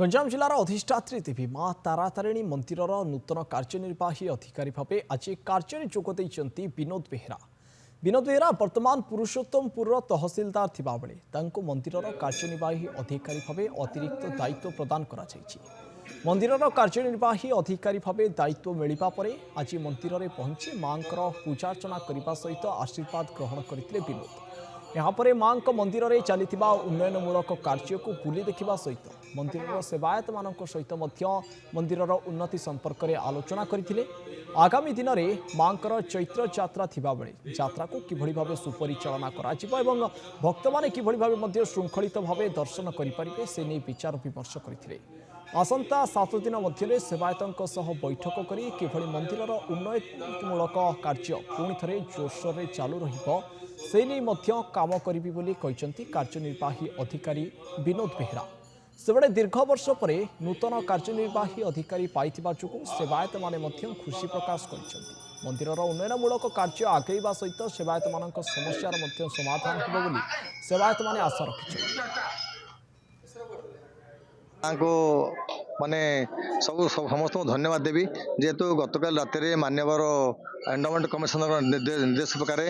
गंजाम जिलार अधिष्ठात्री देवी माँ तारातारिणी मंदिर नूतन कार्यनिर्वाही अधिकारी भाव आज कार्य जोगदे विनोद बेहेरा। विनोद बेहेरा वर्तमान पुरुषोत्तमपुर तहसिलदार थिबा बेले मंदिर कार्यनिर्वाही अधिकारी भाव अतिरिक्त दायित्व प्रदान करा जायछि। मंदिर कार्यनिर्वाही अधिकारी भाव दायित्व मिलिबा परे आज मंदिर में पहुंची मां पूजार्चना करने सहित आशीर्वाद ग्रहण करते विनोद। यहाँ मां मंदिर में चलता उन्नयनमूलक कार्य को बुली देखा सहित मंदिर सेवायत मान सहित मंदिर उन्नति संपर्क में आलोचना करते। आगामी दिन में मां चैत्र यात्रा थिबा बेले यात्रा को किभली भावे सुपरिचालना करा एवं भक्त माने किभली भावे श्रृंखलित भावे दर्शन करें से नहीं विचार विमर्श करते। आसंता 7 दिन मध्य सेवायतों सह बैठक कर किभली मंदिर उन्नयनमूलक कार्य पुणी थे जोरसोर में चालू रहिबो से नहीं काम करी बोली कहते कार्यनिर्वाही अधिकारी विनोद बेहेरा। सेबड़े दीर्घ वर्ष पर नूतन कार्यनिर्वाही अधिकारी पाइथिबा जोगु सेवायत माने खुशी प्रकाश कर मंदिर उन्नयनमूलक कार्य आगेवा सहित सेवायत मान समस्यार समाधान हो बोली सेवायत माने आशा रखिछथि। माने सब समस्त धन्यवाद देवी जेहेतु गतकाल राति मान्यवर एंडोमेंट कमिशनर निर्देश प्रकार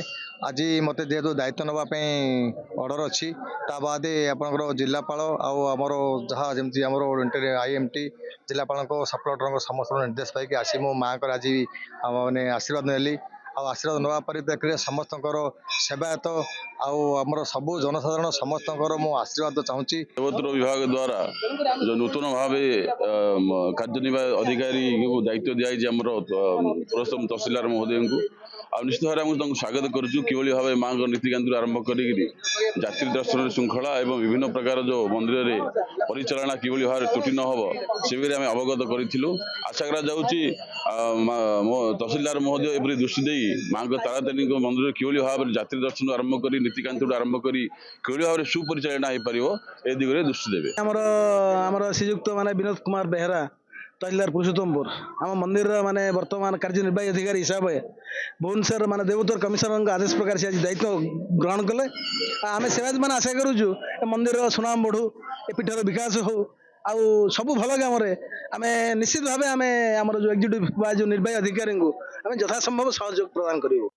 आज मत जेहेतु दायित्व नापी ऑर्डर अच्छी बाद आपंकर जिलापाल आमर जहाँ जमी आम IMT जिलापाल सब समस्त निर्देश पाई आसी मो माँ आज मैंने आशीर्वाद नेली आशीर्वाद नवा परिप्रेक्षी समस्त सेवायत आमर सबू जनसाधारण समस्त मो आशीर्वाद चाहूँगी। देवोत्तर विभाग द्वारा जो नूतन भाव कार्यनिर्वाही अधिकारी को दायित्व दिखाई पुरस्तम तहसीलदार महोदय को निश्चित भाव स्वागत करुँ कि भाव माँ नीतिकांति आरंभ कर जाति दर्शन श्रृंखला और विभिन्न प्रकार जो मंदिर में परिचालना कि भाव त्रुटि न हो से आम अवगत करूँ। आशा मो तहसीलदार महोदय एपरी दृष्टि दे माँ तारातारिणी मंदिर कि भाव जाति दर्शन आरंभ कर नीतिकांति आरंभ कर कि भाव सुपरिचालना हो पार ए दिगरे दृष्टि देवे। आमर श्रीयुक्त माने विनोद कुमार बेहेरा तहसीलदार पुरुषोत्तमपुर आम मंदिर माने वर्तमान कार्यनिर्वाही अधिकारी हिसाब से भुवनेश्वर माने देवोत्तर कमिशनर आदेश प्रकार से आज दायित्व ग्रहण कले। आम सेवायत मैंने आशा करूँ मंदिर सुनाम बढ़ू ए पीठर विकास हो आउ सबू भल काम आम निश्चित भाव आम जो एक्जिक्यूटिव जो निर्वाही अधिकारी को आम यथासंभव सहयोग प्रदान करूँ।